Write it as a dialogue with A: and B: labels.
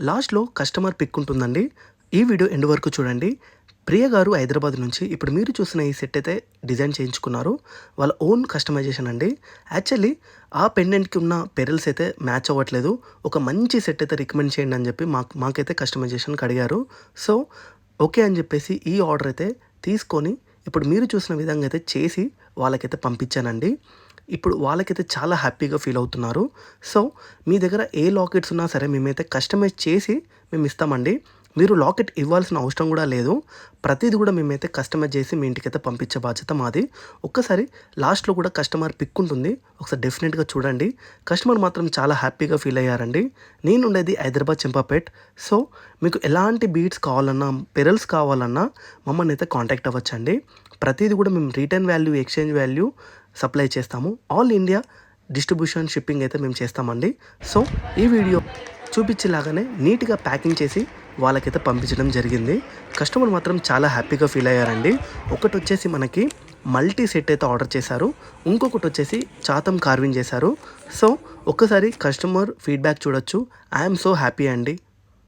A: లాస్ట్‌లో customer pick ఉంటుందండి. ఈ వీడియో ఎండ్ వరకు చూడండి. ప్రియ గారు హైదరాబాద్ నుంచి ఇప్పుడు మీరు చూస్తున్న ఈ సెట్ అయితే డిజైన్ చేయించుకున్నారు. వాళ్ళ ఓన్ కస్టమైజేషన్ అండి. యాక్చువల్లీ ఆ పెండెంట్‌కి ఉన్న పెరల్స్ అయితే మ్యాచ్ అవ్వట్లేదు. ఒక మంచి సెట్ అయితే రికమెండ్ చేయండి అని చెప్పి మాకైతే కస్టమైజేషన్‌కి అడిగారు. సో, ఓకే అని చెప్పేసి ఈ ఆర్డర్ అయితే తీసుకొని ఇప్పుడు మీరు చూసిన విధంగా అయితే చేసి వాళ్ళకైతే పంపించానండి. ఇప్పుడు వాళ్ళకైతే చాలా హ్యాపీగా ఫీల్ అవుతున్నారు. సో, మీ దగ్గర ఏ లాకెట్స్ ఉన్నా సరే మేమైతే కస్టమైజ్ చేసి మేము ఇస్తామండి. మీరు లాకెట్ ఇవ్వాల్సిన అవసరం కూడా లేదు. ప్రతీది కూడా మేమైతే కస్టమైజ్ చేసి మీ ఇంటికైతే పంపించే బాధ్యత మాది. ఒక్కసారి లాస్ట్‌లో కూడా కస్టమర్ పిక్ ఉంటుంది. ఒకసారి డెఫినెట్‌గా చూడండి. కస్టమర్ మాత్రం చాలా హ్యాపీగా ఫీల్ అయ్యారండి. నేనుండేది హైదరాబాద్ చంపాపేట్. సో, మీకు ఎలాంటి బీడ్స్ కావాలన్నా, పెరల్స్ కావాలన్నా మమ్మల్ని అయితే కాంటాక్ట్ అవ్వచ్చండి. ప్రతీది కూడా మేము return value, exchange value supply చేస్తాము. ఆల్ ఇండియా డిస్ట్రిబ్యూషన్, షిప్పింగ్ అయితే మేము చేస్తామండి. సో, ఈ వీడియో చూపించేలాగానే నీట్‌గా ప్యాకింగ్ చేసి వాళ్ళకైతే పంపించడం జరిగింది. కస్టమర్ మాత్రం చాలా హ్యాపీగా ఫీల్ అయ్యారండి. ఒకటొచ్చేసి మనకి మల్టీ సెట్ అయితే ఆర్డర్ చేశారు. ఇంకొకటొచ్చేసి చాతం కార్వింగ్ చేశారు. సో, ఒక్కసారి కస్టమర్ ఫీడ్‌బ్యాక్ చూడొచ్చు. ఐ యామ్ సో హ్యాపీ అండి.